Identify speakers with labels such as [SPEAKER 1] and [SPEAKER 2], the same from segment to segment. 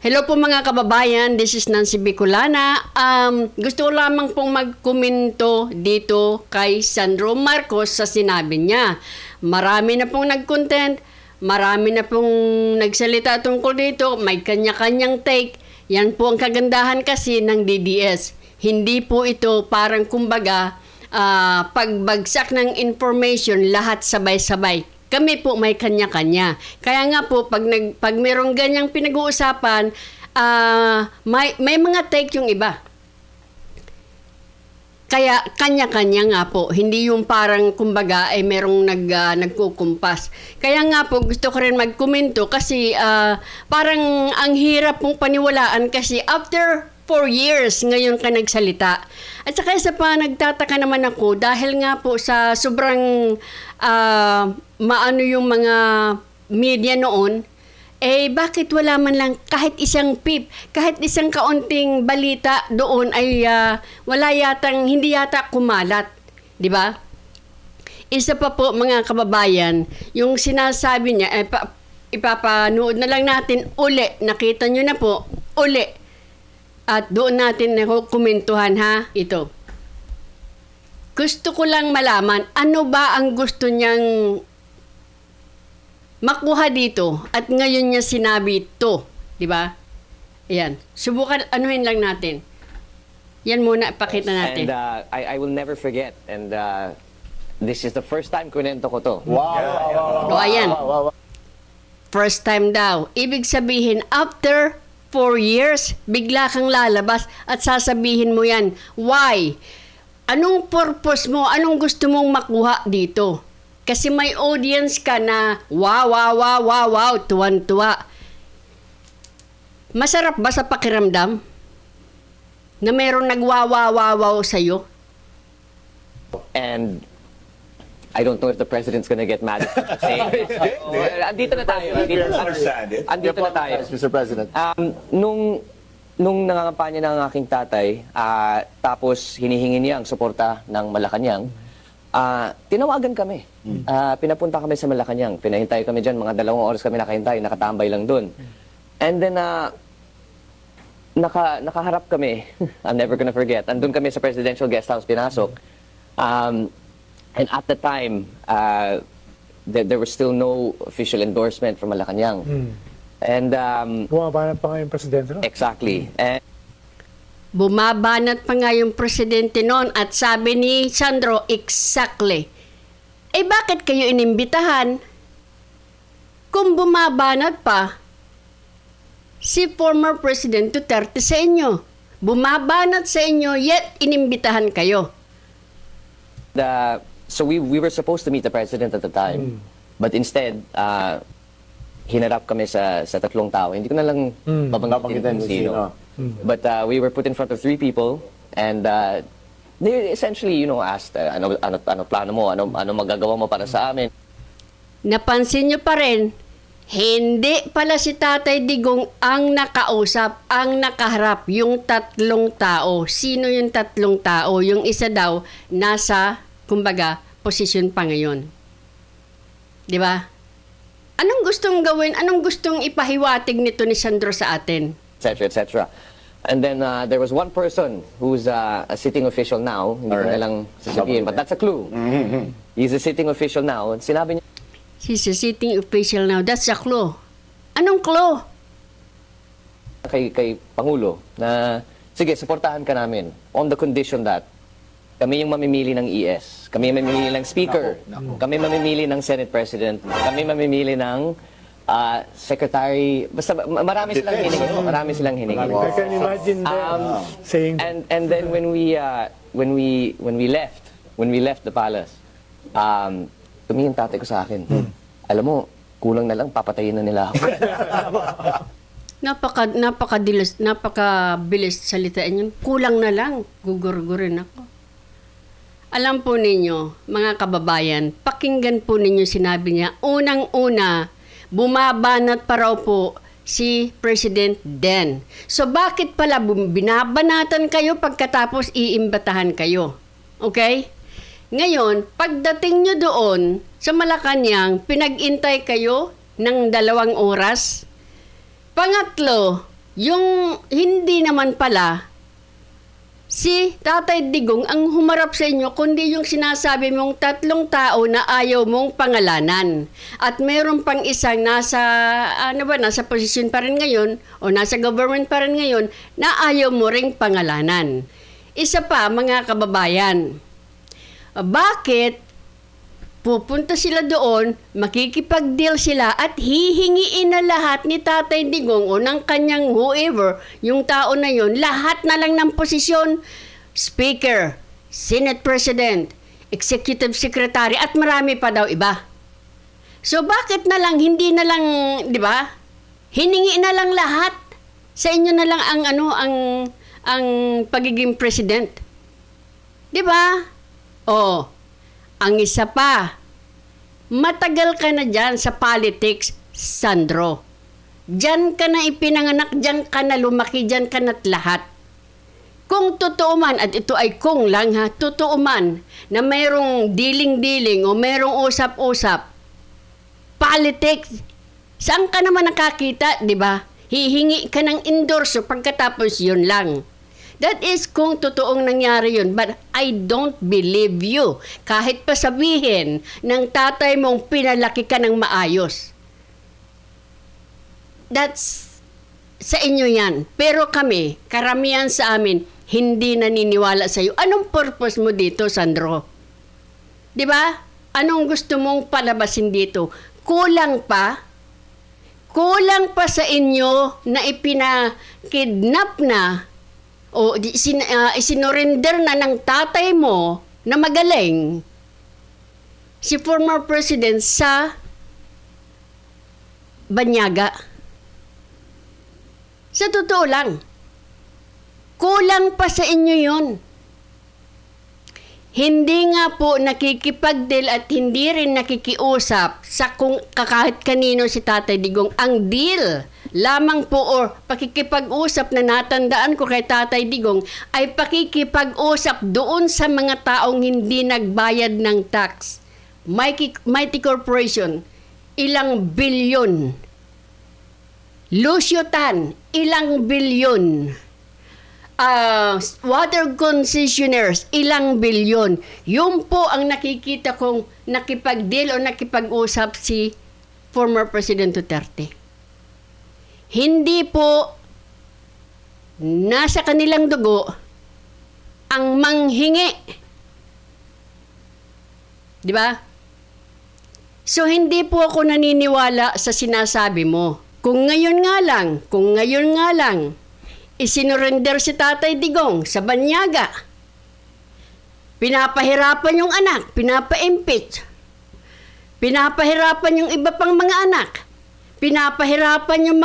[SPEAKER 1] Hello po mga kababayan, this is Nancy Bicolana. Gusto ko lamang pong magkomento dito kay Sandro Marcos sa sinabi niya. Marami na pong nag-content, marami na pong nagsalita tungkol dito, may kanya-kanyang take. Yan po ang kagandahan kasi ng DDS. Hindi po ito parang kumbaga pagbagsak ng information lahat sabay-sabay. Kami po may kanya-kanya. Kaya nga po, pag merong ganyang pinag-uusapan, may mga take yung iba. Kaya kanya-kanya nga po. Hindi yung parang, kumbaga, ay merong nagkukumpas. Kaya nga po, gusto ko rin magkomento kasi parang ang hirap pong paniwalaan kasi after 4 years ngayon ka nagsalita. At saka isa pa, nagtataka naman ako dahil nga po sa sobrang maano yung mga media noon, bakit wala man lang kahit isang pip, kahit isang kaunting balita doon ay hindi yata kumalat. Di ba? Isa pa po mga kababayan, yung sinasabi niya, ipapanood na lang natin uli, nakita nyo na po, uli. At doon natin komentuhan ha, ito. Gusto ko lang malaman, ano ba ang gusto niyang makuha dito at ngayon niya sinabi ito, di ba? Ayan, subukan, anuhin lang natin. Yan muna, pakita natin.
[SPEAKER 2] And I will never forget, and this is the first time kunento ko to.
[SPEAKER 1] Wow. O ayan, first time daw. Ibig sabihin, after 4 years, bigla kang lalabas at sasabihin mo yan. Why? Anong purpose mo? Anong gusto mong makuha dito? Kasi may audience ka na wow, tuwan-tuwa. Masarap ba sa pakiramdam na mayroong nagwawawaw sa'yo?
[SPEAKER 2] And I don't know if the president's gonna get mad at me saying this. Andito na tayo. Andito na tayo.
[SPEAKER 3] Mr. President.
[SPEAKER 2] Nung nangangampanya ng aking tatay, tapos hinihingi niya ang suporta ng Malacanang, tinawagan kami. Pinapunta kami sa Malacanang. Pinahintay kami dyan. Mga 2 oras kami nakahintay. Nakatambay lang dun. And then, nakaharap kami. I'm never gonna forget. Andun kami sa presidential guest house, pinasok. And at the time, there was still no official endorsement from Malacanang. And
[SPEAKER 4] Bumabanat pa nga yung presidente, no?
[SPEAKER 2] exactly. And
[SPEAKER 1] Bumabanat pa nga yung presidente noon at sabi ni Sandro, exactly. Bakit kayo inimbitahan? Kung bumabanat pa, si former President Duterte sa inyo. Bumabanat sa inyo, yet inimbitahan kayo.
[SPEAKER 2] so we were supposed to meet the president at the time. But instead, hinarap kami sa 3 tao. Hindi ko na lang babanggitin kung sino. But we were put in front of 3 people and they essentially, asked, ano plano mo? Ano magagawa mo para sa amin?
[SPEAKER 1] Napansin nyo pa rin, hindi pala si Tatay Digong ang nakausap, ang nakaharap, yung 3 tao. Sino yung 3 tao? Yung isa daw, nasa, kumbaga, posisyon pa ngayon. Di ba? Anong gustong gawin? Anong gustong ipahiwatig nito ni Sandro sa atin?
[SPEAKER 2] Etc. etc. And then there was one person who's a sitting official now. Hindi ko na lang sasabihin, but that's a clue. He's a sitting official now. And sinabi niya,
[SPEAKER 1] He's a sitting official now. That's a clue. Anong clue?
[SPEAKER 2] kay Pangulo na, sige, suportahan ka namin on the condition that kami yung mamimili ng ES, kami yung mamimili ng Speaker, kami mamimili ng Senate President, kami mamimili ng Secretary, basta marami silang hiningi. Marami silang hiningi.
[SPEAKER 4] I can imagine them saying...
[SPEAKER 2] And then when we left the palace, tumingin tatay ko sa akin. Alam mo, kulang na lang, papatayin na nila ako.
[SPEAKER 1] Napakabilis salitain yun. Kulang na lang, gugurgurin ako. Alam po ninyo, mga kababayan, pakinggan po ninyo sinabi niya, unang-una, bumabanat pa raw po si President Den. So bakit pala binabanatan kayo pagkatapos iimbatahan kayo? Okay? Ngayon, pagdating nyo doon sa Malacanang, pinag-intay kayo ng 2 oras. Pangatlo, yung hindi naman pala si Tatay Digong ang humarap sa inyo, kundi yung sinasabi mong 3 tao na ayaw mong pangalanan. At meron pang isang nasa posisyon pa rin ngayon o nasa government pa rin ngayon na ayaw mo ring pangalanan. Isa pa, mga kababayan, bakit pupunta sila doon, makikipag-deal sila at hihingiin na lahat ni Tatay Digong o ng kanyang whoever, yung tao na yon, lahat na lang ng posisyon, Speaker, Senate President, Executive Secretary at marami pa daw iba. So bakit na lang, hindi na lang, di ba? Hiningi na lang lahat. Sa inyo na lang ang pagiging president. Di ba? Oh. Ang isa pa, matagal ka na dyan sa politics, Sandro. Dyan ka na ipinanganak, dyan ka na lumaki, dyan ka na't lahat. Kung totoo man, at ito ay kung lang ha, totoo man na mayroong diling-diling o mayroong usap-usap, politics, saan ka naman nakakita, di ba? Hihingi ka ng endorso pagkatapos yun lang. That is kung totoong nangyari yun. But I don't believe you. Kahit pa sabihin ng tatay mong pinalaki ka ng maayos. That's sa inyo yan. Pero kami, karamihan sa amin, hindi naniniwala sa iyo. Anong purpose mo dito, Sandro? Di ba? Anong gusto mong palabasin dito? Kulang pa sa inyo na ipinakidnap na o isinorender na ng tatay mo na magaling si former president sa Banyaga. Sa totoo lang, kulang pa sa inyo yon. Hindi nga po nakikipag-deal at hindi rin nakikiusap sa kung kahit kanino si Tatay Digong. Ang deal lamang po or pakikipag-usap na natandaan ko kay Tatay Digong ay pakikipag-usap doon sa mga taong hindi nagbayad ng tax. Mighty Corporation, ilang bilyon. Lucio Tan, ilang bilyon. Water concessionaires, ilang bilyon. Yun po ang nakikita kong nakipag-deal o nakipag-usap si former President Duterte. Hindi po nasa kanilang dugo ang manghingi. Di ba? So hindi po ako naniniwala sa sinasabi mo. Kung ngayon nga lang, isinorender si Tatay Digong sa Banyaga. Pinapahirapan yung anak, pinapa-impeach. Pinapahirapan yung iba pang mga anak. Pinapahirapan yung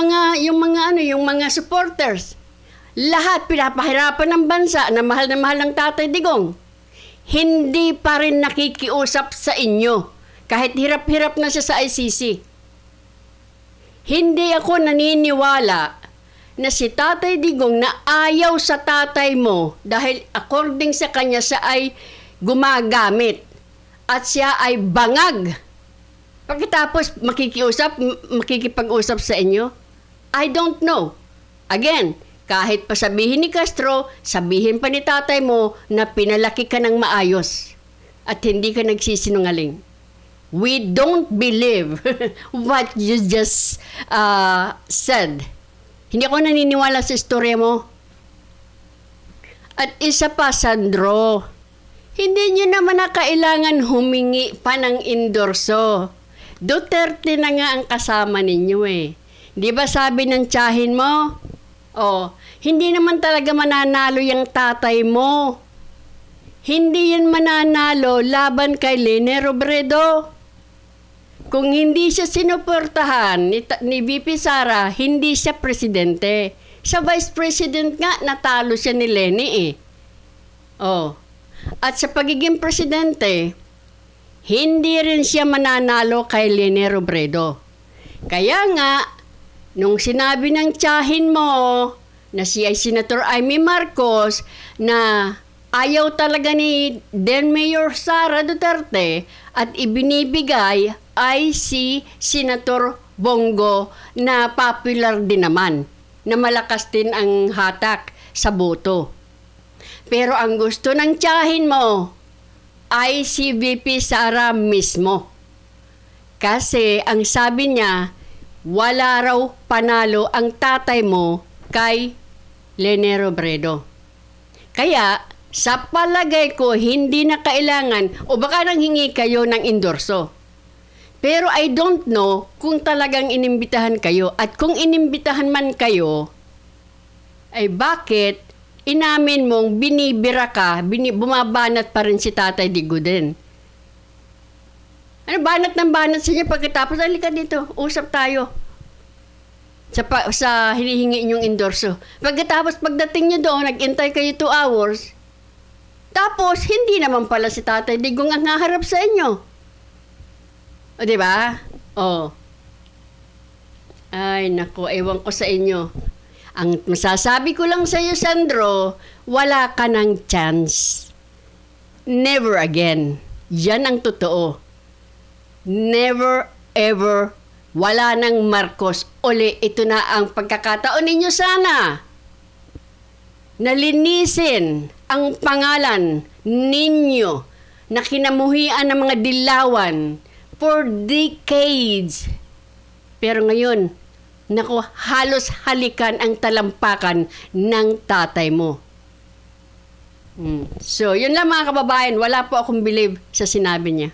[SPEAKER 1] mga supporters. Lahat pinapahirapan ng bansa na mahal ng Tatay Digong. Hindi pa rin nakikiusap sa inyo kahit hirap-hirap na siya sa ICC. Hindi ako naniniwala na si Tatay Digong na ayaw sa tatay mo dahil according sa kanya siya ay gumagamit at siya ay bangag. Pagkatapos makikipag-usap sa inyo? I don't know. Again, kahit pa sabihin ni Castro, sabihin pa ni tatay mo na pinalaki ka ng maayos at hindi ka nagsisinungaling. We don't believe what you just said. Hindi ako naniniwala sa istorya mo. At isa pa, Sandro, hindi nyo naman na kailangan humingi pa ng endorso. Duterte na nga ang kasama ninyo eh. Di ba sabi ng tiyahin mo? Oh, hindi naman talaga mananalo yung tatay mo. Hindi yan mananalo laban kay Lene Robredo. Kung hindi siya sinuportahan ni VP Sara, hindi siya presidente. Sa vice president nga, natalo siya ni Lene eh. Oh. At sa pagiging presidente, hindi rin siya mananalo kay Lene Robredo. Kaya nga, nung sinabi ng tiyahin mo na si Senator Amy Marcos na ayaw talaga ni then Mayor Sara Duterte at ibinibigay ay si Senator Bongo na popular din naman na malakas din ang hatak sa boto. Pero ang gusto ng tiyahin mo ay si VP Sara mismo. Kasi ang sabi niya, wala raw panalo ang tatay mo kay Leni Robredo. Kaya, sa palagay ko, hindi na kailangan o baka nang hingi kayo ng endorso. Pero I don't know kung talagang inimbitahan kayo. At kung inimbitahan man kayo, ay bakit inamin mong binibira ka, bumabanat pa rin si Tatay Diguden? Ano, banat ng banat sa niya pagkatapos, halika dito, usap tayo. Sa hinihingi inyong endorso. Pagkatapos, pagdating niyo doon, nag-intay kayo 2 hours, tapos, hindi naman pala si Tatay Digong ang haharap sa inyo. O, di ba? O. Ay, naku, ewan ko sa inyo. Ang masasabi ko lang sa iyo, Sandro, wala ka ng chance. Never again. Yan ang totoo. Never, ever, wala nang Marcos. Uli, ito na ang pagkakataon ninyo sana. Nalinisin ang pangalan ninyo na kinamuhian ng mga dilawan for decades. Pero ngayon, naku, halos halikan ang talampakan ng tatay mo. So, yun lang mga kababayan. Wala po akong believe sa sinabi niya.